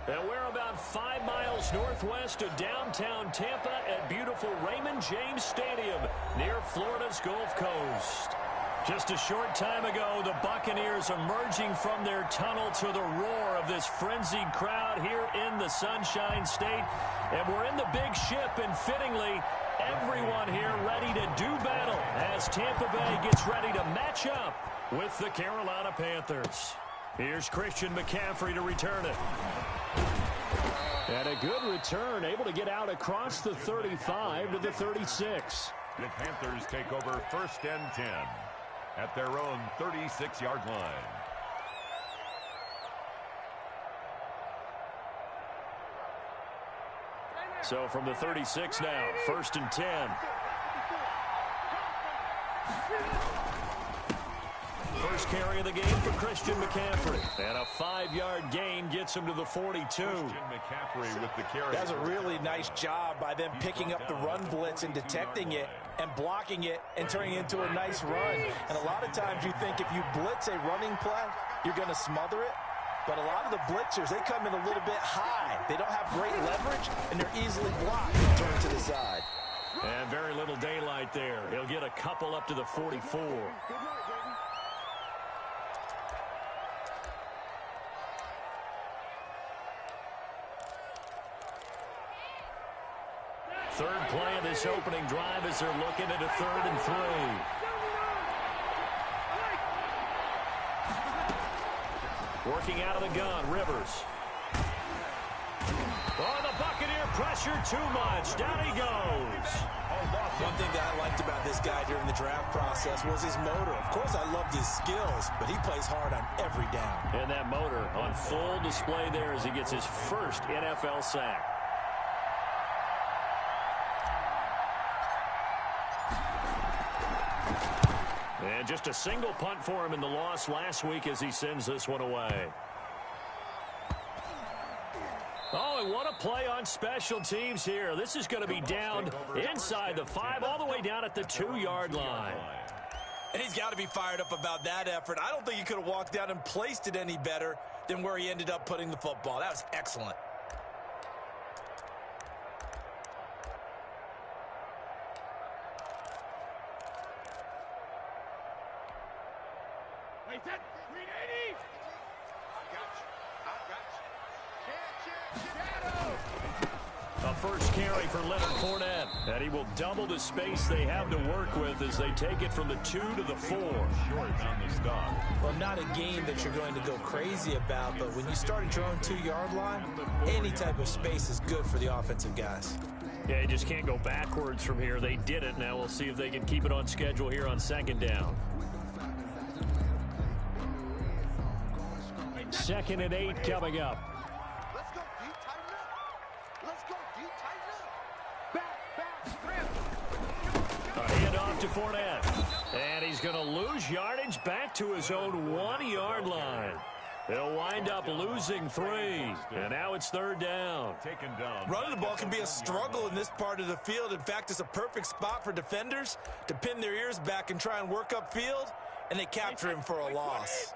And we're about 5 miles northwest of downtown Tampa at beautiful Raymond James Stadium near Florida's Gulf Coast. Just a short time ago, the Buccaneers emerging from their tunnel to the roar of this frenzied crowd here in the Sunshine State. And we're in the big ship, and fittingly, everyone here ready to do battle as Tampa Bay gets ready to match up with the Carolina Panthers. Here's Christian McCaffrey to return it. And a good return, able to get out across the 35 to the 36. The Panthers take over 1st and 10 at their own 36-yard line. So from the 36 now, 1st and 10. First carry of the game for Christian McCaffrey. And a 5-yard gain gets him to the 42. Christian McCaffrey with the carry. That's a really nice job by them picking up the run blitz and detecting it and blocking it and turning it into a nice run. And a lot of times you think if you blitz a running play, you're going to smother it. But a lot of the blitzers, they come in a little bit high. They don't have great leverage, and they're easily blocked and turned to the side. And very little daylight there. He'll get a couple up to the 44. Third play of this opening drive as they're looking at a 3rd and 3. Working out of the gun, Rivers. Oh, the Buccaneer pressure too much. Down he goes. One thing that I liked about this guy during the draft process was his motor. Of course, I loved his skills, but he plays hard on every down. And that motor on full display there as he gets his first NFL sack. And just a single punt for him in the loss last week as he sends this one away. Oh, and what a play on special teams here. This is going to be down inside the 5, all the way down at the 2-yard line. And he's got to be fired up about that effort. I don't think he could have walked down and placed it any better than where he ended up putting the football. That was excellent. A first carry for Leonard Fournette. And he will double the space they have to work with as they take it from the 2 to the 4. Short on the stop. Well, not a game that you're going to go crazy about, but when you start at your own 2-yard line, any type of space is good for the offensive guys. Yeah, you just can't go backwards from here. They did it. Now we'll see if they can keep it on schedule here on 2nd down. 2nd and 8 coming up. Let's go deep, tighten up. Let's go deep, tighten up. Back, A handoff to Fournette. And he's going to lose yardage back to his own 1-yard line. They'll wind up losing 3. And now it's 3rd down. Taken down. Running the ball can be a struggle in this part of the field. In fact, it's a perfect spot for defenders to pin their ears back and try and work upfield, and they capture him for a loss.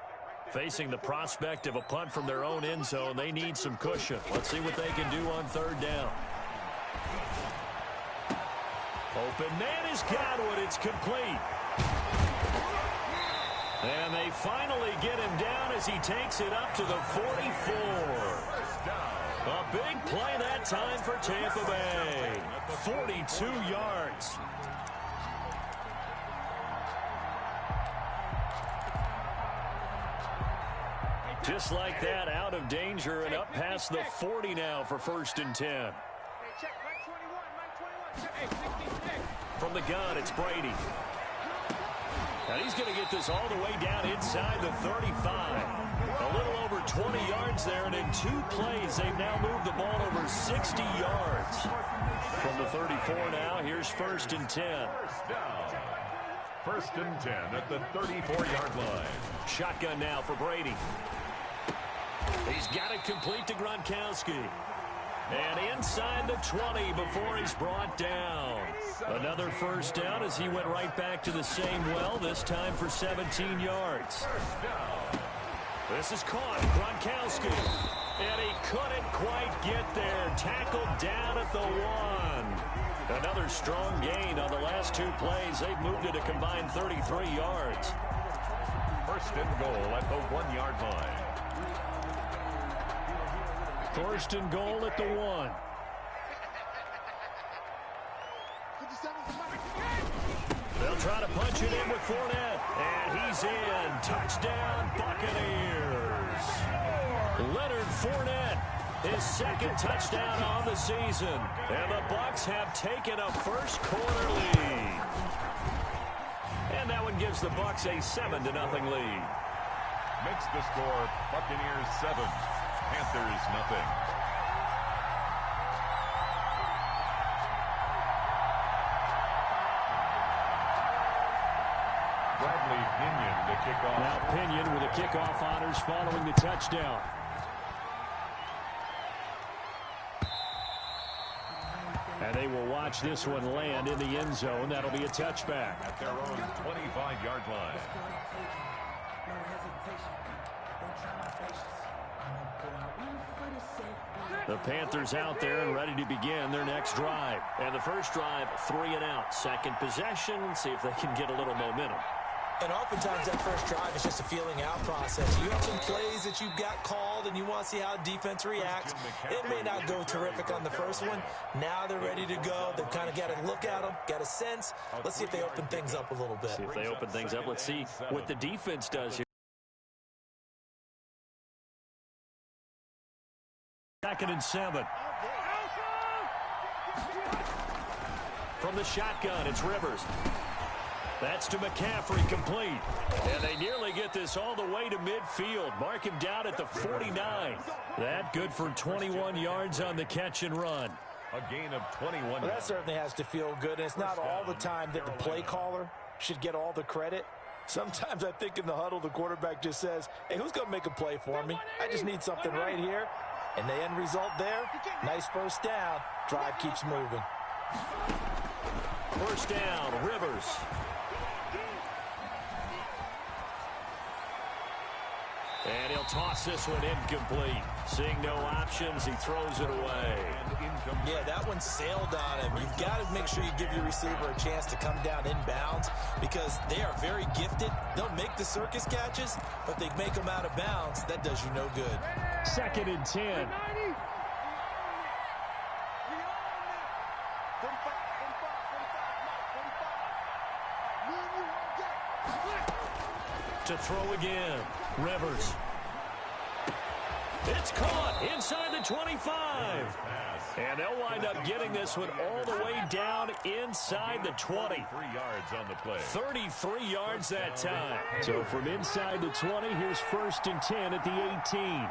Facing the prospect of a punt from their own end zone, they need some cushion. Let's see what they can do on 3rd down. Open man is Godwin. It's complete. And they finally get him down as he takes it up to the 44. A big play that time for Tampa Bay. 42 yards. Just like that, out of danger and up past the 40 now for 1st and 10. From the gun, it's Brady. And he's going to get this all the way down inside the 35. A little over 20 yards there, and in 2 plays, they've now moved the ball over 60 yards. From the 34 now, here's 1st and 10. 1st and 10 at the 34-yard line. Shotgun now for Brady. He's got it complete to Gronkowski. And inside the 20 before he's brought down. Another first down as he went right back to the same well, this time for 17 yards. This is caught. Gronkowski. And he couldn't quite get there. Tackled down at the 1. Another strong gain on the last 2 plays. They've moved it a combined 33 yards. First and goal at the 1-yard line. First and goal at the 1. They'll try to punch it in with Fournette. And he's in. Touchdown, Buccaneers. Leonard Fournette, his second touchdown on the season. And the Bucs have taken a first-quarter lead. And that one gives the Bucs a 7-0 lead. Makes the score Buccaneers 7, Panthers 0. Bradley Pinion to kick off. Now Pinion with the kickoff honors following the touchdown. And they will watch this one land in the end zone. That'll be a touchback. At their own 25-yard line. The Panthers out there and ready to begin their next drive. And the first drive, 3 and out. Second possession, see if they can get a little momentum. And oftentimes that first drive is just a feeling out process. You have some plays that you've got called and you want to see how defense reacts. It may not go terrific on the first one. Now they're ready to go. They've kind of got to look at them, got a sense. Let's see if they open things up a little bit. See if they open things up. Let's see what the defense does here. 2nd and 7. From the shotgun, it's Rivers. That's to McCaffrey, complete. And they nearly get this all the way to midfield. Mark him down at the 49. That good for 21 yards on the catch and run. A gain of 21. Well, that certainly has to feel good. And it's not all the time that the play caller should get all the credit. Sometimes I think in the huddle, the quarterback just says, hey, who's going to make a play for me? I just need something right here. And the end result there, nice first down. Drive keeps moving. First down, Rivers. And he'll toss this one incomplete. Seeing no options, he throws it away. Yeah, that one sailed on him. You've got to make sure you give your receiver a chance to come down inbounds because they are very gifted. They'll make the circus catches, but they make them out of bounds. That does you no good. 2nd and 10. To throw again, Rivers. It's caught inside the 25. And they'll wind up getting this one all the way down inside the 20. 3 yards on the play. 33 yards that time. So from inside the 20, here's 1st and 10 at the 18.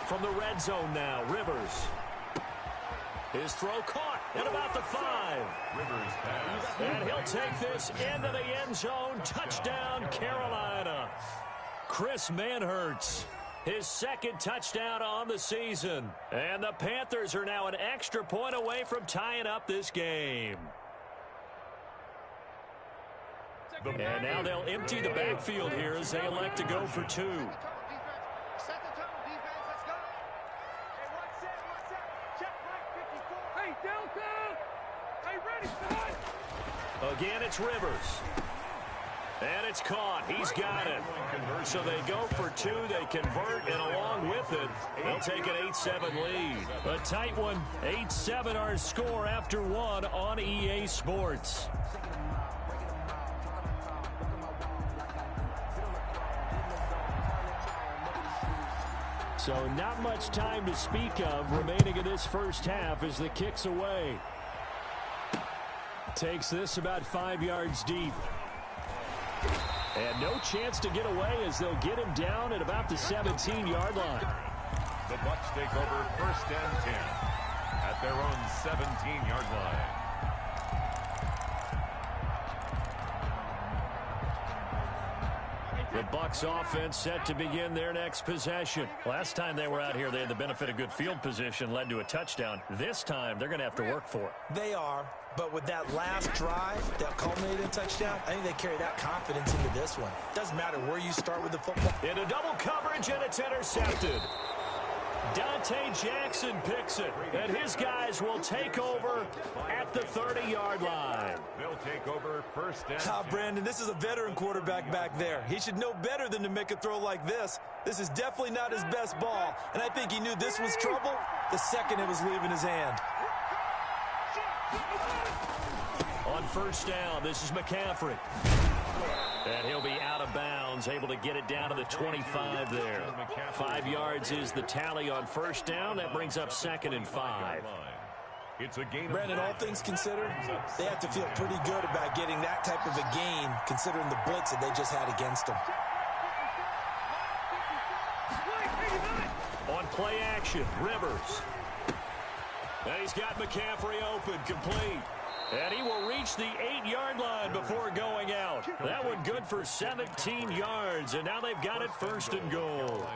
From the red zone now, Rivers. His throw caught at about the 5. Rivers pass. And he'll take this into the end zone. Touchdown, Carolina. Chris Manhertz, his 2nd touchdown on the season. And the Panthers are now an extra point away from tying up this game. And now they'll empty the backfield here as they elect to go for 2. Again, it's Rivers. And it's caught. He's got it. So they go for 2. They convert, and along with it, they'll take an 8-7 lead. A tight one. 8-7 our score after 1 on EA Sports. So not much time to speak of remaining in this first half as the kick's away. Takes this about 5 yards deep. And no chance to get away as they'll get him down at about the 17-yard line. The Bucs take over 1st and 10 at their own 17-yard line. The Bucs offense set to begin their next possession. Last time they were out here, they had the benefit of good field position, led to a touchdown. This time, they're going to have to work for it. They are, but with that last drive that culminated in a touchdown, I think they carry that confidence into this one. Doesn't matter where you start with the football. In a double coverage, and it's intercepted. Dante Jackson picks it, and his guys will take over at the 30-yard line. They'll take over first and 10. Brandon, this is a veteran quarterback back there. He should know better than to make a throw like this. This is definitely not his best ball, and I think he knew this was trouble the second it was leaving his hand. On first down, this is McCaffrey. And he'll be out of bounds, able to get it down to the 25 there. 5 yards is the tally on first down. That brings up 2nd and 5. It's a gain. Brandon, all things considered, they have to feel pretty good about getting that type of a gain, considering the blitz that they just had against them. On play action, Rivers. And he's got McCaffrey open, complete. And he will reach the 8-yard line before going out. That one good for 17 yards, and now they've got it 1st and goal.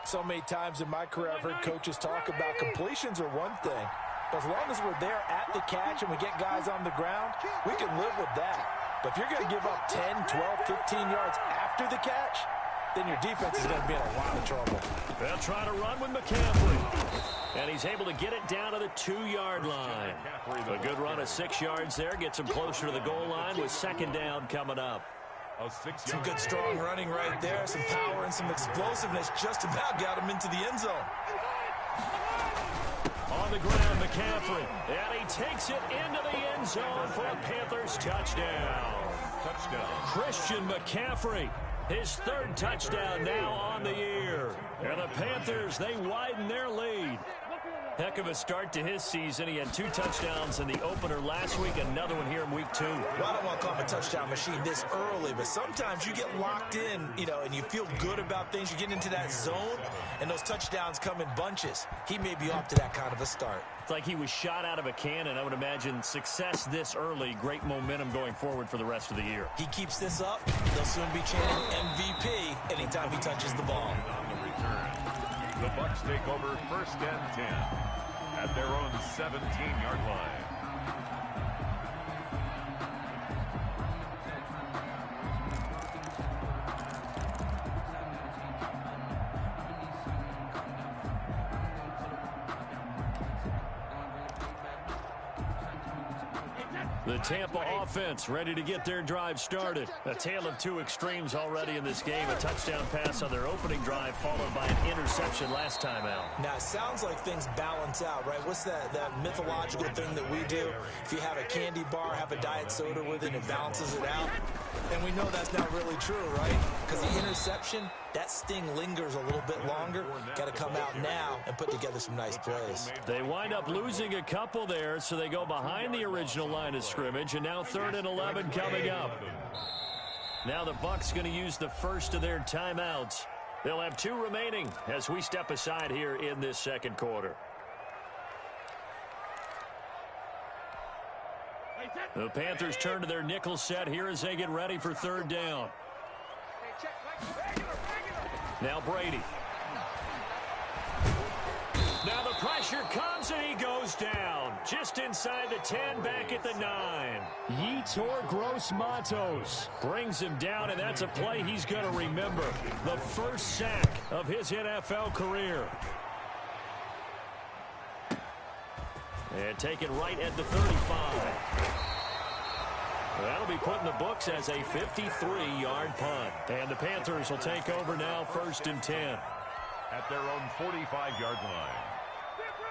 So many times in my career, I've heard coaches talk about completions are one thing. But as long as we're there at the catch and we get guys on the ground, we can live with that. But if you're going to give up 10, 12, 15 yards after the catch, then your defense is going to be in a lot of trouble. They'll try to run with McCaffrey. And he's able to get it down to the 2-yard line. A good run of 6 yards there. Gets him closer to the goal line with 2nd down coming up. Some good strong running right there. Some power and some explosiveness just about got him into the end zone. On the ground, McCaffrey. And he takes it into the end zone for a Panthers touchdown. Christian McCaffrey. His 3rd touchdown now on the year. And the Panthers, they widen their lead. Heck of a start to his season. He had 2 touchdowns in the opener last week, another one here in week 2. Well, I don't want to call him a touchdown machine this early, but sometimes you get locked in, and you feel good about things. You get into that zone, and those touchdowns come in bunches. He may be off to that kind of a start. It's like he was shot out of a cannon. I would imagine success this early, great momentum going forward for the rest of the year. He keeps this up, they'll soon be chanting MVP anytime he touches the ball. The Bucs take over 1st and 10 at their own 17-yard line. The Tampa offense ready to get their drive started. A tale of 2 extremes already in this game. A touchdown pass on their opening drive followed by an interception last time out. Now, it sounds like things balance out, right? What's that mythological thing that we do? If you have a candy bar, have a diet soda with it, it balances it out. And we know that's not really true, right? Because the interception, that sting lingers a little bit longer. Got to come out now and put together some nice plays. They wind up losing a couple there, so they go behind the original line of scrimmage, and now 3rd and 11 coming up. Now the Bucs going to use the first of their timeouts. They'll have 2 remaining as we step aside here in this 2nd quarter. The Panthers turn to their nickel set here as they get ready for 3rd down. Now Brady. Now the pressure comes and he goes down. Just inside the 10, back at the 9. Yetur Gross-Matos brings him down, and that's a play he's going to remember. The first sack of his NFL career. And taken right at the 35. That'll be put in the books as a 53-yard punt. And the Panthers will take over now 1st and 10. At their own 45-yard line.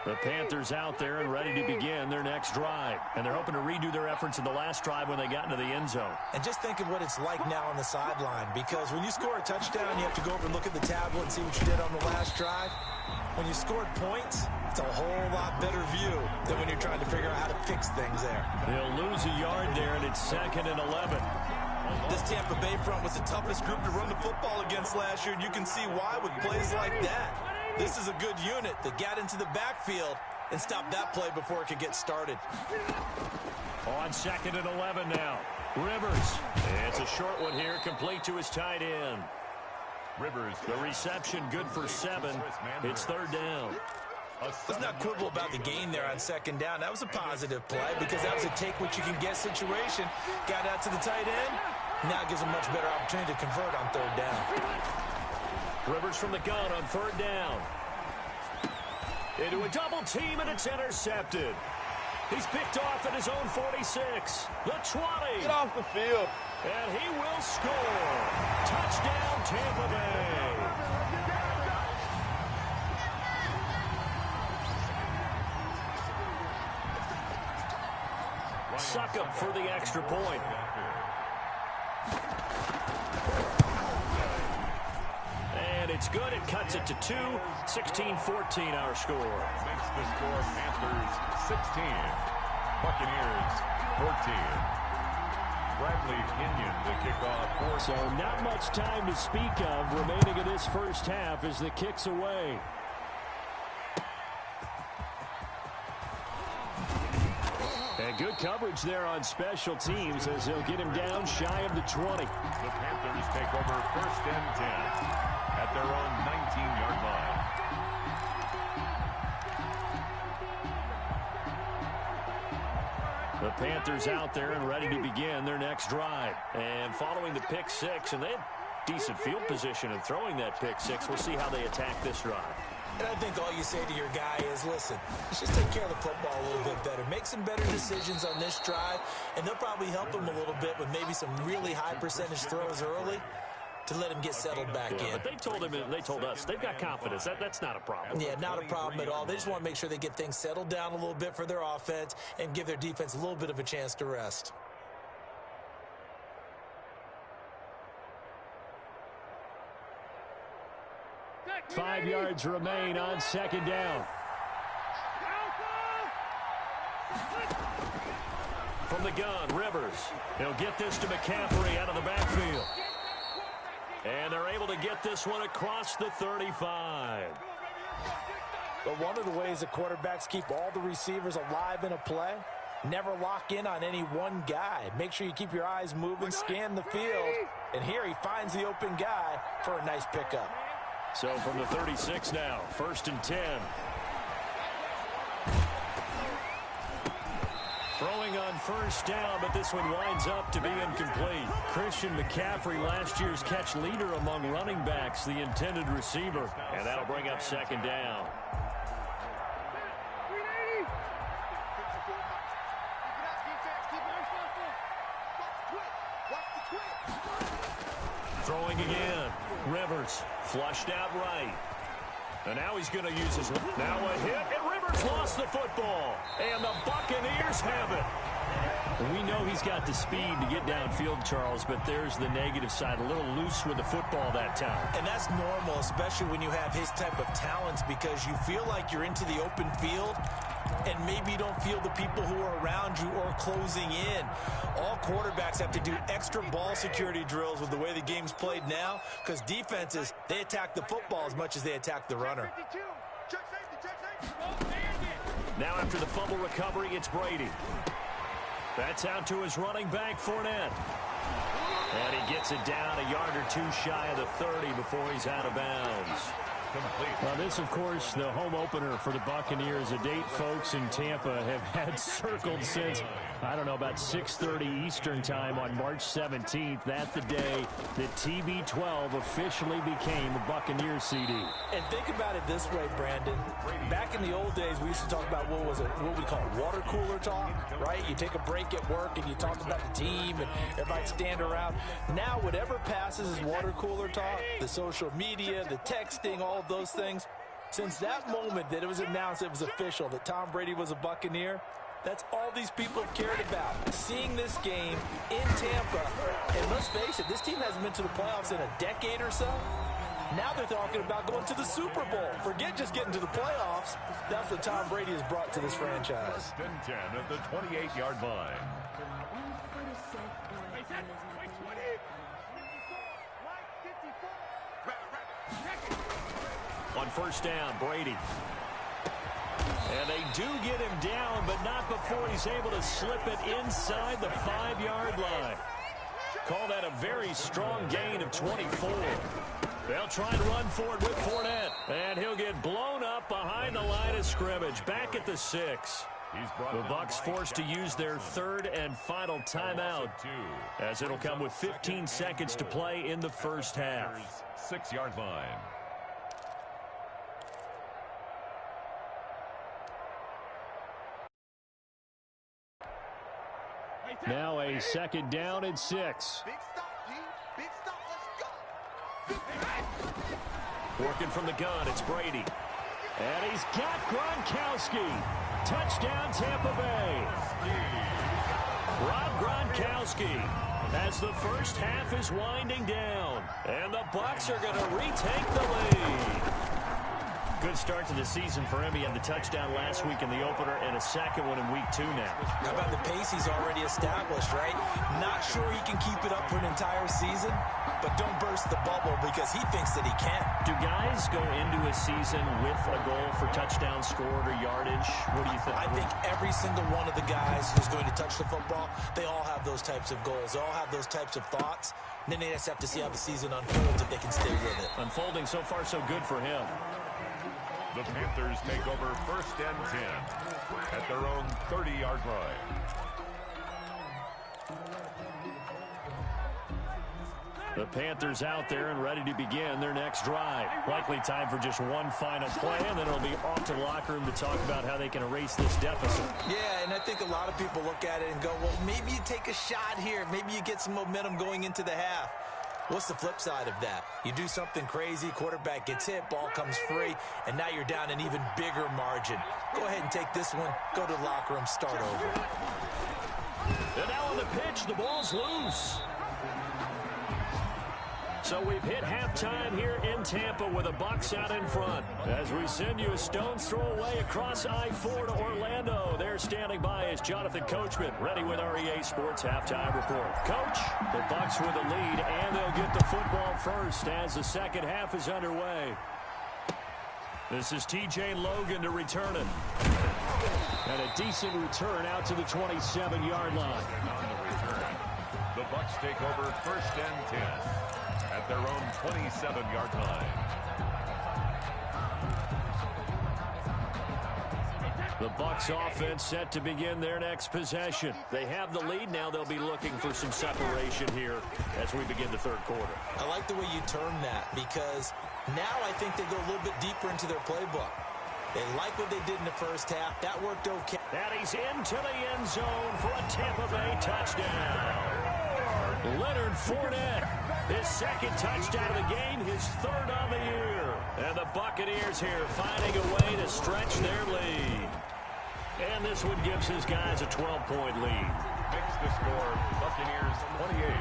The Panthers out there and ready to begin their next drive. And they're hoping to redo their efforts in the last drive when they got into the end zone. And just think of what it's like now on the sideline. Because when you score a touchdown, you have to go over and look at the tablet and see what you did on the last drive. When you scored points, it's a whole lot better view than when you're trying to figure out how to fix things there. They'll lose a yard there, and it's 2nd and 11. This Tampa Bay front was the toughest group to run the football against last year, and you can see why with plays like that. This is a good unit that got into the backfield and stopped that play before it could get started. On 2nd and 11 now. Rivers. It's a short one here, complete to his tight end. Rivers. The reception good for 7. It's third down. Let's not quibble about the gain there on second down. That was a positive play because that was a take-what-you-can-get situation. Got out to the tight end. Now it gives him much better opportunity to convert on third down. Rivers from the gun on third down. Into a double team, and it's intercepted. He's picked off at his own 46. The 20. Get off the field. And he will score. Touchdown, Tampa Bay. Succop for the extra point. And it's good. It cuts it to 2. 16-14 our score. Makes the score Panthers 16. Buccaneers 14. Bradley Pinion to kick off. So not much time to speak of remaining in this first half as the kick's away. And good coverage there on special teams as they'll get him down shy of the 20. The Panthers take over first and 10 at their own 19-yard line. The Panthers out there and ready to begin their next drive. And following the pick 6, and they had decent field position in throwing that pick 6. We'll see how they attack this drive. And I think all you say to your guy is, listen, let's just take care of the football a little bit better. Make some better decisions on this drive, and they'll probably help him a little bit with maybe some really high percentage throws early to let him get settled back in. But they told him, and they told us, they've got confidence. That's not a problem. Yeah, not a problem at all. They just want to make sure they get things settled down a little bit for their offense and give their defense a little bit of a chance to rest. Five yards remain on second down. From the gun, Rivers. He'll get this to McCaffrey out of the backfield. And they're able to get this one across the 35. But one of the ways the quarterbacks keep all the receivers alive in a play, never lock in on any one guy. Make sure you keep your eyes moving, scan the field. And here he finds the open guy for a nice pickup. So from the 36 now, first and 10. Throwing on first down, but this one winds up to be incomplete. Christian McCaffrey, last year's catch leader among running backs, the intended receiver. And that'll bring up second down. Throwing again. Rivers flushed out right. And now he's going to use his... Now a hit, and Rivers lost the football. And the Buccaneers have it. We know he's got the speed to get downfield, Charles, but there's the negative side. A little loose with the football that time. And that's normal, especially when you have his type of talents, because you feel like you're into the open field and maybe you don't feel the people who are around you or closing in. All quarterbacks have to do extra ball security drills with the way the game's played now, because defenses, they attack the football as much as they attack the runner. Now after the fumble recovery, it's Brady. That's out to his running back, Fournette. And he gets it down a yard or two shy of the 30 before he's out of bounds. Well, this, of course, the home opener for the Buccaneers. A date folks in Tampa have had circled since, I don't know, about 6:30 Eastern time on March 17th. That's the day that TB12 officially became a Buccaneers CD. And think about it this way, Brandon. Back in the old days, we used to talk about what we call water cooler talk, right? You take a break at work and you talk about the team and everybody stand around. Now, whatever passes is water cooler talk, the social media, the texting, all of those things. Since that moment that it was announced it was official that Tom Brady was a Buccaneer, that's all these people have cared about. Seeing this game in Tampa, and let's face it, this team hasn't been to the playoffs in a decade or so. Now they're talking about going to the Super Bowl. Forget just getting to the playoffs. That's what Tom Brady has brought to this franchise. 10 at the 28-yard line. On first down, Brady. And they do get him down, but not before he's able to slip it inside the 5-yard line. Call that a very strong gain of 24. They'll try and run for it with Fournette. And he'll get blown up behind the line of scrimmage. Back at the 6. The Bucs forced to use their third and final timeout, as it'll come with 15 seconds to play in the first half. 6-yard line. Now a second down and 6. Big stop, D. Big stop. Let's go. Working from the gun, it's Brady. And he's got Gronkowski. Touchdown, Tampa Bay. Rob Gronkowski as the first half is winding down. And the Bucs are going to retake the lead. Good start to the season for him. He had the touchdown last week in the opener and a second one in week 2 now. How about the pace he's already established, right? Not sure he can keep it up for an entire season, but don't burst the bubble because he thinks that he can. Do guys go into a season with a goal for touchdown scored or yardage? What do you think? I think every single one of the guys who's going to touch the football, they all have those types of goals. They all have those types of thoughts. And then they just have to see how the season unfolds if they can stay with it. Unfolding so far so good for him. The Panthers take over 1st and 10 at their own 30-yard line. The Panthers out there and ready to begin their next drive. Likely time for just one final play, and then it'll be off to the locker room to talk about how they can erase this deficit. Yeah, and I think a lot of people look at it and go, well, maybe you take a shot here. Maybe you get some momentum going into the half. What's the flip side of that? You do something crazy, quarterback gets hit, ball comes free, and now you're down an even bigger margin. Go ahead and take this one, go to the locker room, start over. And now on the pitch, the ball's loose. So we've hit halftime here in Tampa with the Bucs out in front. As we send you a stone's throw away across I-4 to Orlando. There standing by is Jonathan Coachman, ready with our EA Sports Halftime Report. Coach, the Bucs with the lead, and they'll get the football first as the second half is underway. This is T.J. Logan to return it. And a decent return out to the 27-yard line. On the return, the Bucs take over 1st and 10 at their own 27-yard line. The Bucs offense set to begin their next possession. They have the lead. Now they'll be looking for some separation here as we begin the third quarter. I like the way you term that because now I think they go a little bit deeper into their playbook. They like what they did in the first half. That worked okay. And he's into the end zone for a Tampa Bay touchdown. Leonard Fournette, his second touchdown of the game, his third on the year. And the Buccaneers here finding a way to stretch their lead. And this one gives his guys a 12-point lead. Makes the score Buccaneers 28,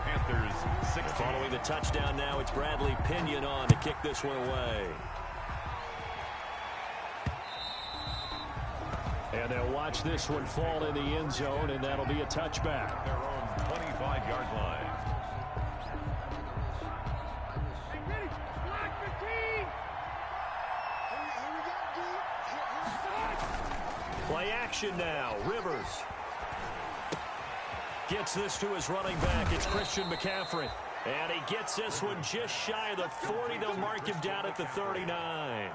Panthers 16. Following the touchdown now, it's Bradley Pinion on to kick this one away. And they'll watch this one fall in the end zone, and that'll be a touchback. Their own 25-yard line. Play action now. Rivers gets this to his running back. It's Christian McCaffrey. And he gets this one just shy of the 40. They'll mark him down at the 39.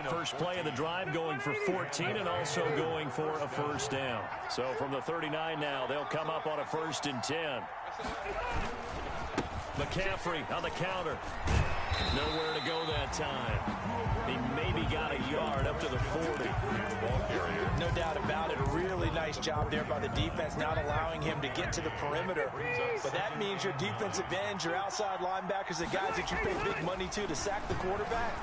First play of the drive going for 14 and also going for a first down. So from the 39 now, they'll come up on a 1st and 10. McCaffrey on the counter. Nowhere to go that time. He maybe got a yard up to the 40. No doubt about it. A really nice job there by the defense, not allowing him to get to the perimeter. But that means your defensive ends, your outside linebackers, the guys that you pay big money to sack the quarterback.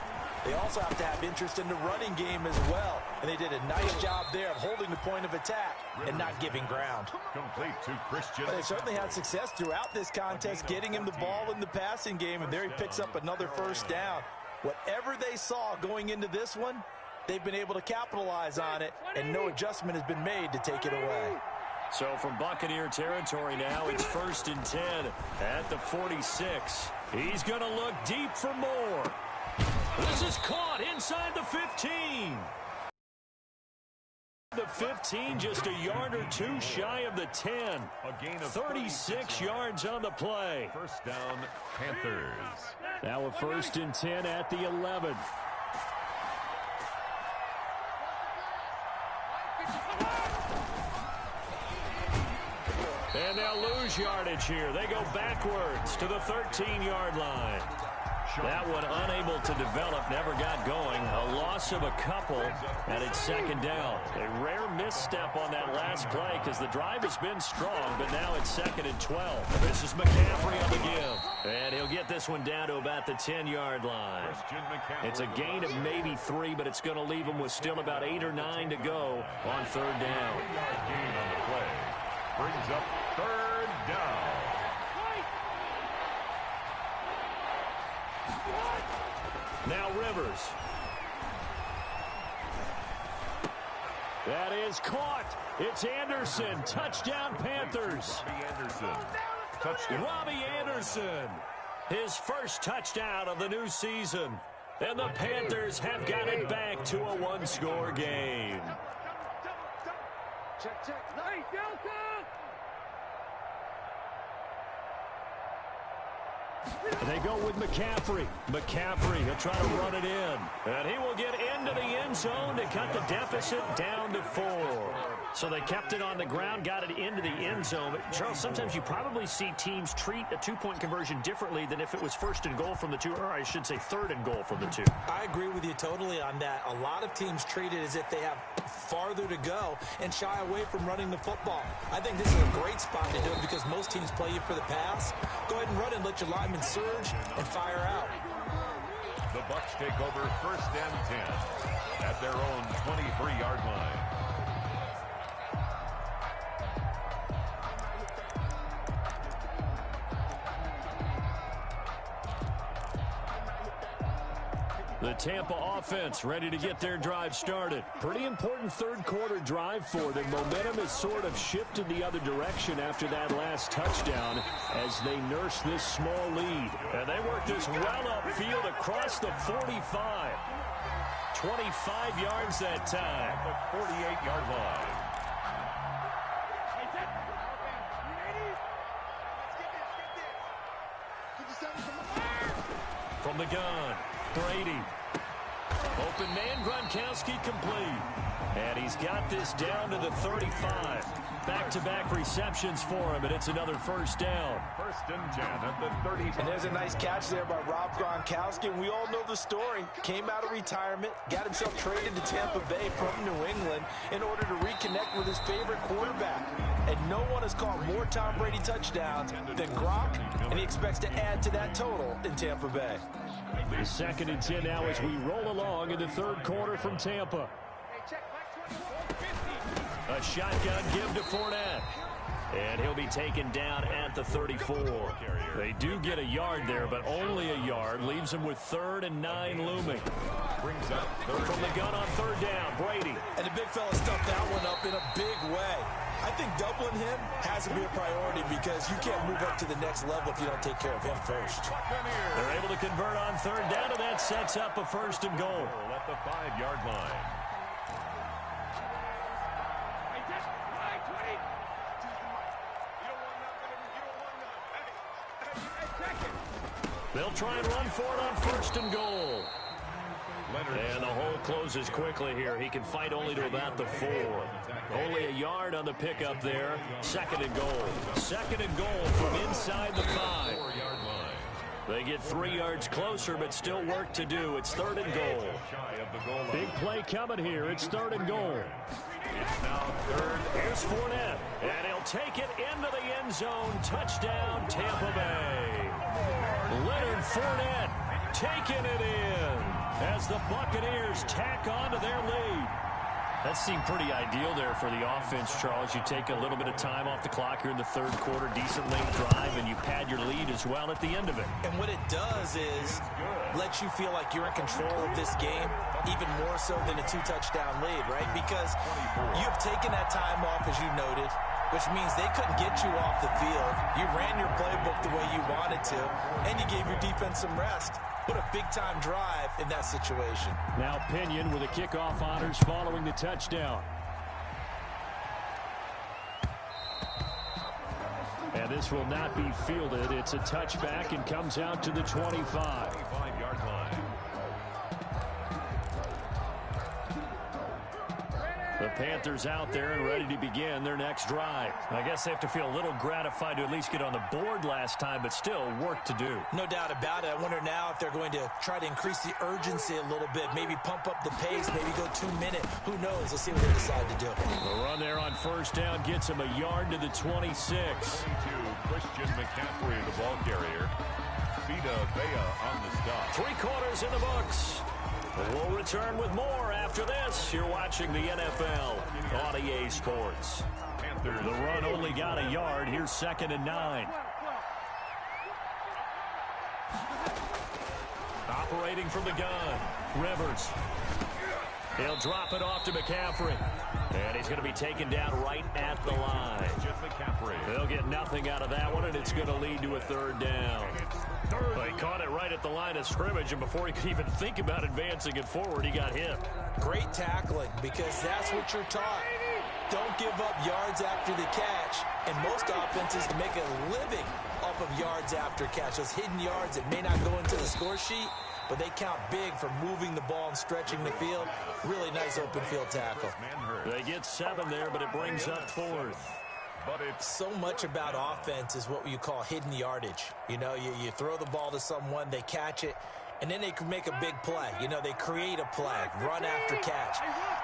They also have to have interest in the running game as well. And they did a nice job there of holding the point of attack and not giving ground. Complete to Christian. But they certainly had success throughout this contest, getting him the ball in the passing game, and there he picks up another first down. Whatever they saw going into this one, they've been able to capitalize on it, and no adjustment has been made to take it away. So from Buccaneer territory now, it's 1st and 10 at the 46. He's going to look deep for more. This is caught inside the 15. The 15, just a yard or two shy of the 10. A gain of 36 yards on the play. First down, Panthers. Now a 1st and 10 at the 11. And they'll lose yardage here. They go backwards to the 13-yard line. That one unable to develop, never got going. A loss of a couple, and it's 2nd down. A rare misstep on that last play because the drive has been strong, but now it's 2nd and 12. This is McCaffrey on the give. And he'll get this one down to about the 10-yard line. It's a gain of maybe 3, but it's going to leave him with still about 8 or 9 to go on 3rd down. Gain on the play. Brings up 3rd down. Now Rivers. That is caught. It's Anderson. Touchdown, Panthers. Robbie Anderson. Touchdown. Robbie Anderson. His first touchdown of the new season. And the Panthers have got it back to a one-score game. Check, check. Nice, Delta! They go with McCaffrey. McCaffrey, he'll try to run it in. And he will get into the end zone to cut the deficit down to 4. So they kept it on the ground, got it into the end zone. But Charles, sometimes you probably see teams treat a two-point conversion differently than if it was 1st and goal from the 2, or I should say 3rd and goal from the 2. I agree with you totally on that. A lot of teams treat it as if they have farther to go and shy away from running the football. I think this is a great spot to do it because most teams play you for the pass. Go ahead and run and let your linemen surge and fire out. The Bucs take over 1st and 10 at their own 23-yard line. The Tampa offense ready to get their drive started. Pretty important 3rd quarter drive for them. Momentum has sort of shifted the other direction after that last touchdown as they nurse this small lead. And they work this well upfield across the 45. 25 yards that time. At the 48-yard line. From the gun, Brady. Open man, Gronkowski complete. And he's got this down to the 35. Back-to-back receptions for him, and it's another 1st down. 1st and 10 at the 35. And there's a nice catch there by Rob Gronkowski, and we all know the story. Came out of retirement, got himself traded to Tampa Bay from New England in order to reconnect with his favorite quarterback. And no one has caught more Tom Brady touchdowns than Gronk, and he expects to add to that total in Tampa Bay. The 2nd and 10 now as we roll along in the 3rd quarter from Tampa. A shotgun give to Fournette. And he'll be taken down at the 34. They do get a yard there, but only a yard. Leaves them with 3rd and 9 looming. Brings up 3rd. From the gun on 3rd down, Brady. And the big fella stuffed that one up in a big way. I think doubling him has to be a priority because you can't move up to the next level if you don't take care of him first. They're able to convert on 3rd down, and that sets up a 1st and goal. At the 5-yard line. They'll try and run for it on 1st and goal. And the hole closes quickly here. He can fight only to about the 4. Only a yard on the pickup there. 2nd and goal. 2nd and goal from inside the 5. They get 3 yards closer, but still work to do. It's 3rd and goal. Big play coming here. It's 3rd and goal. It's now 3rd. Here's Fournette, and he'll take it into the end zone. Touchdown, Tampa Bay. Leonard Fournette taking it in as the Buccaneers tack on to their lead. That seemed pretty ideal there for the offense, Charles. You take a little bit of time off the clock here in the 3rd quarter, decent length drive, and you pad your lead as well at the end of it. And what it does is let you feel like you're in control of this game, even more so than a 2-touchdown lead, right? Because you've taken that time off, as you noted, which means they couldn't get you off the field. You ran your playbook the way you wanted to, and you gave your defense some rest. What a big-time drive in that situation. Now Pinion with the kickoff honors following the touchdown. this will not be fielded. It's a touchback and comes out to the 25. 25-yard line. The Panthers out there and ready to begin their next drive. I guess they have to feel a little gratified to at least get on the board last time, but still work to do. No doubt about it. I wonder now if they're going to try to increase the urgency a little bit, maybe pump up the pace, maybe go 2 minute. Who knows? Let's see what they decide to do. The run there on first down gets him a yard to the 26. 22, Christian McCaffrey, the ball carrier. Vita Vea on the stop. 3 quarters in the books. We'll return with more after this. You're watching the NFL on EA Sports. Panthers. The run only got a yard. Here's 2nd and 9. Operating from the gun, Rivers. He'll drop it off to McCaffrey. And he's going to be taken down right at the line. They'll get nothing out of that one, and it's going to lead to a 3rd down. Well, he caught it right at the line of scrimmage, and before he could even think about advancing it forward, he got hit. Great tackling, because that's what you're taught. Don't give up yards after the catch. And most offenses make a living off of yards after catch. Those hidden yards that may not go into the score sheet, but they count big for moving the ball and stretching the field. Really nice open field tackle. They get 7 there, but it brings up 4th. But it's So much about offense is what you call hidden yardage. You know, you throw the ball to someone, they catch it, and then they can make a big play. You know, they create a play, run after catch.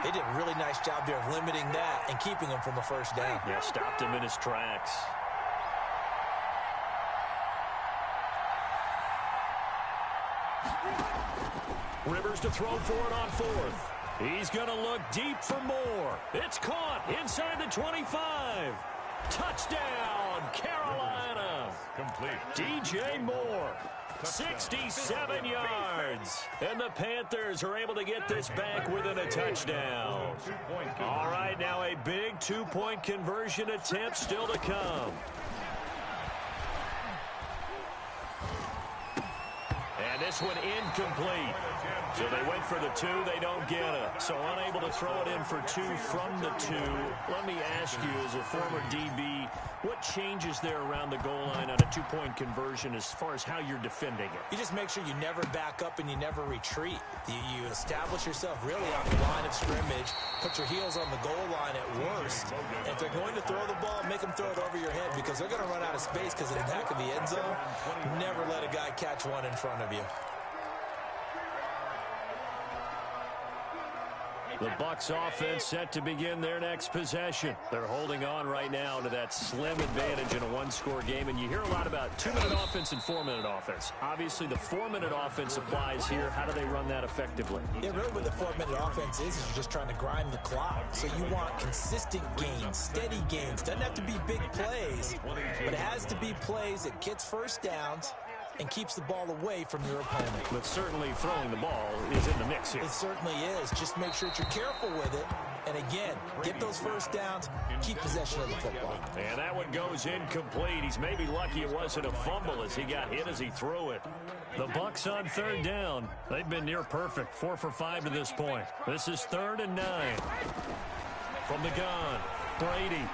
They did a really nice job there of limiting that and keeping him from a first down. Yeah, stopped him in his tracks. Rivers to throw for it on 4th. He's going to look deep for more. It's caught inside the 25. Touchdown, Carolina. complete. DJ Moore, 67 yards. And the Panthers are able to get this back within a touchdown. All right, now a big 2-point conversion attempt still to come. And this one incomplete. So they went for the 2, they don't get it. So unable to throw it in for 2 from the 2. Let me ask you, as a former DB, what changes there around the goal line on a 2-point conversion as far as how you're defending it? You just make sure you never back up and you never retreat. You establish yourself really on the line of scrimmage, put your heels on the goal line at worst. And if they're going to throw the ball, make them throw it over your head, because they're going to run out of space because of the back of the end zone. Never let a guy catch one in front of you. The Bucs offense set to begin their next possession. They're holding on right now to that slim advantage in a one-score game. And you hear a lot about 2-minute offense and 4-minute offense. Obviously, the 4-minute offense applies here. How do they run that effectively? Yeah, really what the 4-minute offense is you're just trying to grind the clock. So you want consistent gains, steady gains. Doesn't have to be big plays, but it has to be plays that gets first downs and keeps the ball away from your opponent. But certainly throwing the ball is in the mix here. It certainly is. Just make sure that you're careful with it. And again, get those first downs, keep possession of the football. And that one goes incomplete. He's maybe lucky it wasn't a fumble as he got hit as he threw it. The Bucs on 3rd down. They've been near perfect, 4 for 5 to this point. This is 3rd and 9. From the gun, Brady.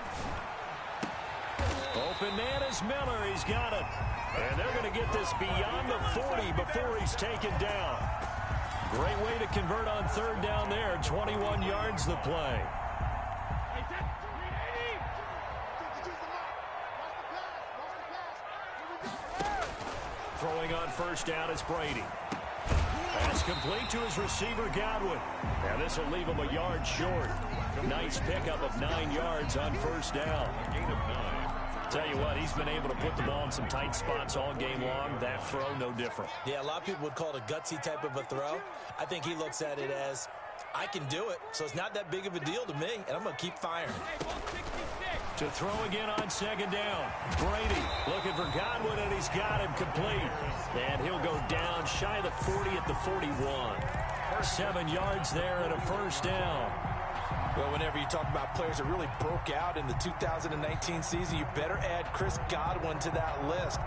Open man is Miller. He's got it. And they're going to get this beyond the 40 before he's taken down. Great way to convert on 3rd down there. 21 yards the play. Throwing on 1st down is Brady. Pass complete to his receiver, Godwin. Now this will leave him a yard short. Nice pickup of 9 yards on 1st down. Gain of 9. Tell you what, he's been able to put the ball in some tight spots all game long. That throw, no different. Yeah, a lot of people would call it a gutsy type of a throw. I think he looks at it as, I can do it, so it's not that big of a deal to me, and I'm going to keep firing. To throw again on 2nd down. Brady looking for Godwin, and he's got him complete. And he'll go down shy of the 40 at the 41. 7 yards there and a 1st down. Well, whenever you talk about players that really broke out in the 2019 season, you better add Chris Godwin to that list.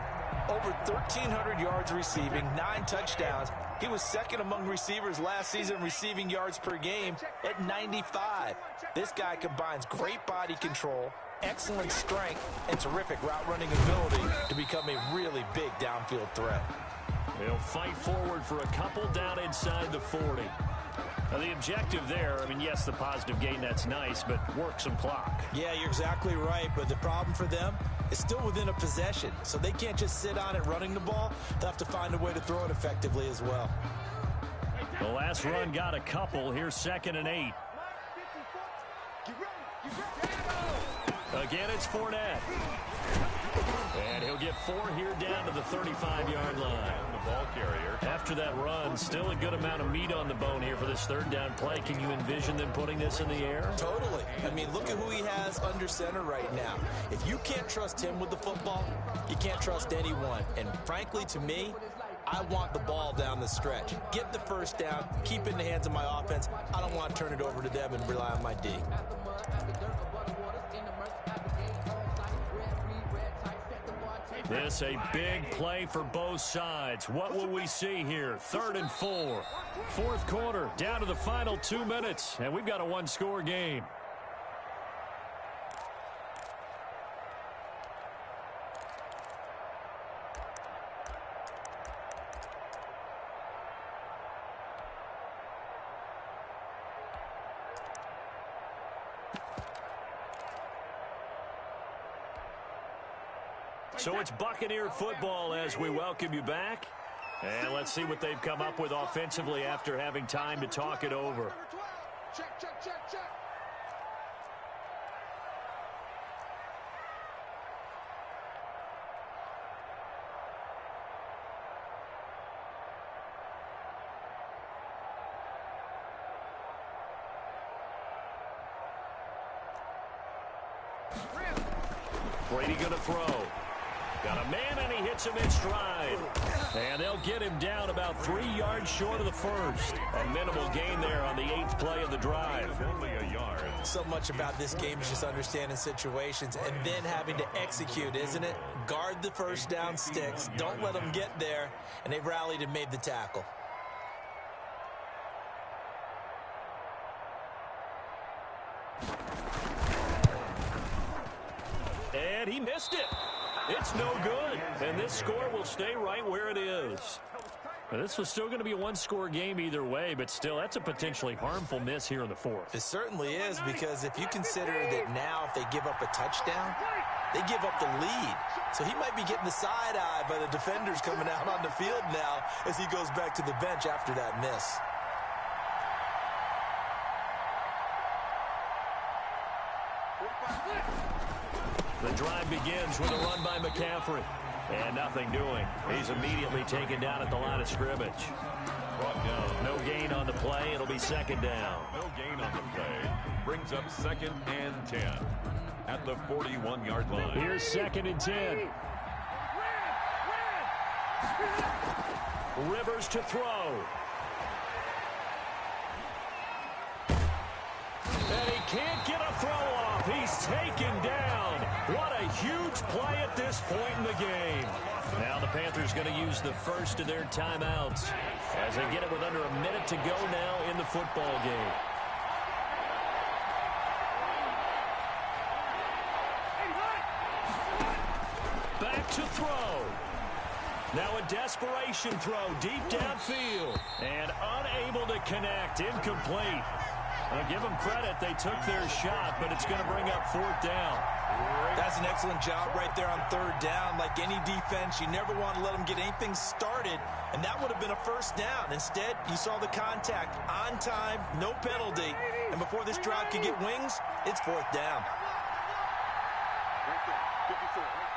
Over 1,300 yards receiving, 9 touchdowns. He was 2nd among receivers last season receiving yards per game at 95. This guy combines great body control, excellent strength, and terrific route running ability to become a really big downfield threat. He'll fight forward for a couple down inside the 40. Now, the objective there, I mean, yes, the positive gain, that's nice, but work some clock. Yeah, you're exactly right, but the problem for them is still within a possession, so they can't just sit on it running the ball. They'll have to find a way to throw it effectively as well. The last run got a couple. Here's 2nd and 8. Again, it's Fournette. And he'll get 4 here down to the 35-yard line. The ball carrier. After that run, still a good amount of meat on the bone here for this 3rd down play. Can you envision them putting this in the air? Totally. I mean, look at who he has under center right now. If you can't trust him with the football, you can't trust anyone. And frankly, to me, I want the ball down the stretch. Get the 1st down, keep it in the hands of my offense. I don't want to turn it over to them and rely on my D. This a big play for both sides. What will we see here? 3rd and 4. 4th quarter, down to the final 2 minutes, and we've got a 1-score game. So it's Buccaneer football as we welcome you back. And let's see what they've come up with offensively after having time to talk it over. Check, check, check, check. Brady going to throw. Got a man, and he hits him in stride. And they'll get him down about 3 yards short of the 1st. A minimal gain there on the 8th play of the drive. Only a yard. So much about this game is just understanding situations and then having to execute, isn't it? Guard the 1st down sticks. Don't let them get there. And they rallied and made the tackle. And he missed it. It's no good. And this score will stay right where it is. Now, this was still going to be a 1-score game either way, but still, that's a potentially harmful miss here in the 4th. It certainly is, because if you consider that now if they give up a touchdown, they give up the lead. So he might be getting the side eye by the defenders coming out on the field now as he goes back to the bench after that miss. The drive begins with a run by McCaffrey. And nothing doing. He's immediately taken down at the line of scrimmage. Brought down. No gain on the play. It'll be 2nd down. No gain on the play. Brings up 2nd and 10 at the 41-yard line. Here's 2nd and 10. Rivers to throw. And he can't get a throw off. He's taken down. What a huge play at this point in the game. Now the Panthers going to use the first of their timeouts as they get it with under a minute to go now in the football game. Back to throw. Now a desperation throw deep downfield. And unable to connect. Incomplete. I'll give them credit. They took their shot, but it's going to bring up 4th down. That's an excellent job right there on 3rd down. Like any defense, you never want to let them get anything started, and that would have been a 1st down. Instead, you saw the contact on time, no penalty, and before this drive could get wings, it's 4th down. Right there. 54, right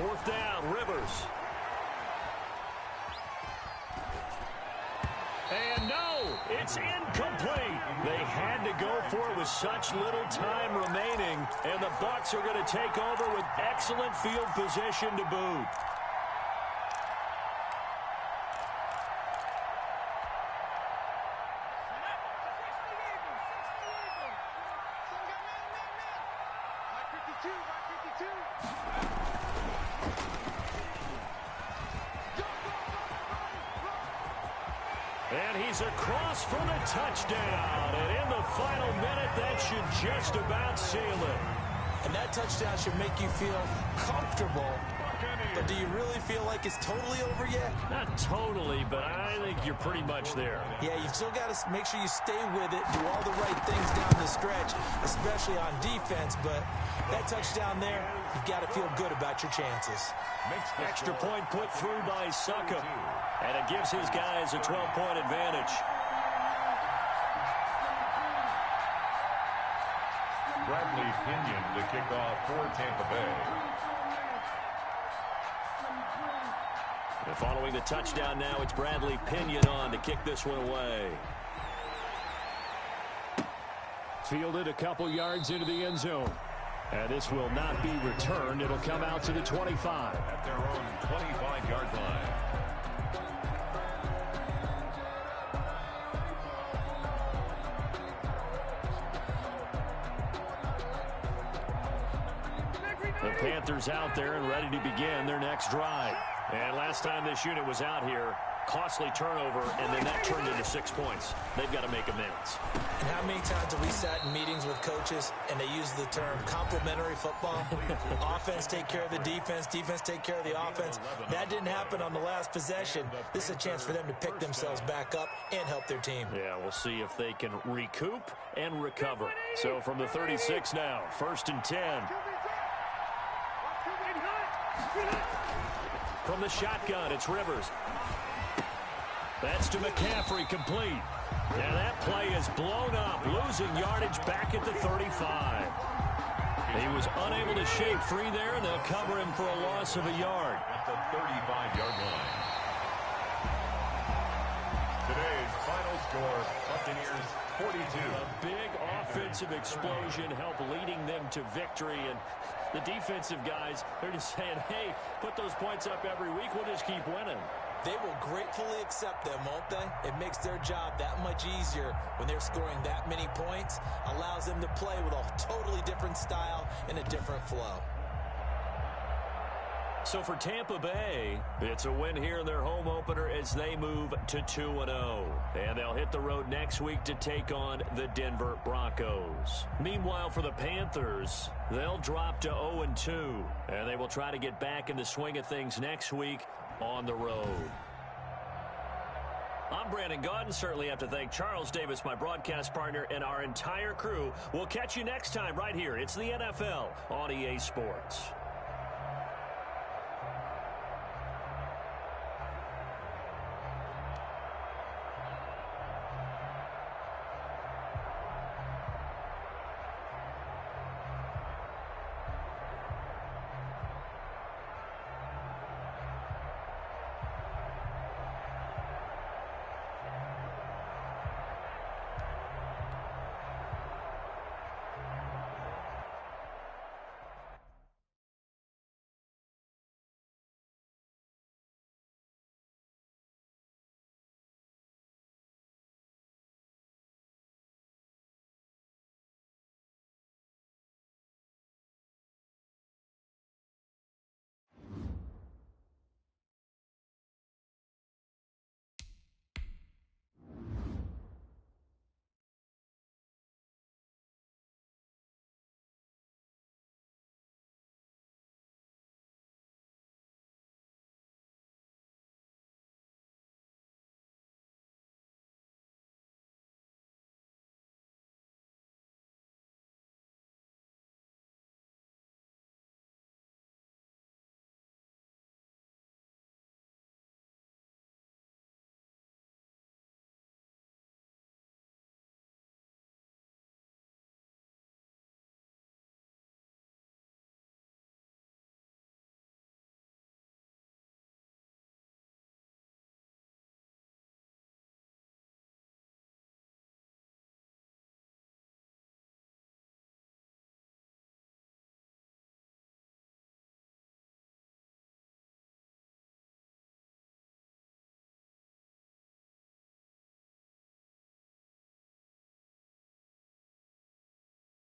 there. 4th down, Rivers. And no, it's incomplete. They had to go for it with such little time remaining, and the Bucs are going to take over with excellent field position to boot. And he's across for the touchdown. And in the final minute, that should just about seal it. And that touchdown should make you feel comfortable. But do you really feel like it's totally over yet? Not totally, but I think you're pretty much there. Yeah, you've still got to make sure you stay with it, do all the right things down the stretch, especially on defense. But that touchdown there, you've got to feel good about your chances. Extra point put through by Succop. And it gives his guys a 12-point advantage. Bradley Pinion to kick off for Tampa Bay. And following the touchdown now, it's Bradley Pinion on to kick this one away. Fielded a couple yards into the end zone. And this will not be returned. It'll come out to the 25. At their own 25-yard line. The Panthers out there and ready to begin their next drive. And last time this unit was out here, costly turnover, and then that turned into 6 points. They've got to make amends. And how many times have we sat in meetings with coaches and they use the term complementary football? Offense take care of the defense, defense take care of the offense. That didn't happen on the last possession. This is a chance for them to pick themselves back up and help their team. Yeah, we'll see if they can recoup and recover. So from the 36 now, 1st and 10. From the shotgun, it's Rivers. That's to McCaffrey, complete. Now that play is blown up, losing yardage back at the 35. He was unable to shake free there, and they'll cover him for a loss of a yard. At the 35-yard line. Today's final score, Buccaneers 42. A big offensive explosion helped leading them to victory, and the defensive guys, they're just saying, hey, put those points up every week, we'll just keep winning. They will gratefully accept them, won't they? It makes their job that much easier when they're scoring that many points, allows them to play with a totally different style and a different flow. So for Tampa Bay, it's a win here in their home opener as they move to 2-0. And they'll hit the road next week to take on the Denver Broncos. Meanwhile, for the Panthers, they'll drop to 0-2. And they will try to get back in the swing of things next week on the road. I'm Brandon Gaudin. Certainly have to thank Charles Davis, my broadcast partner, and our entire crew. We'll catch you next time right here. It's the NFL on EA Sports.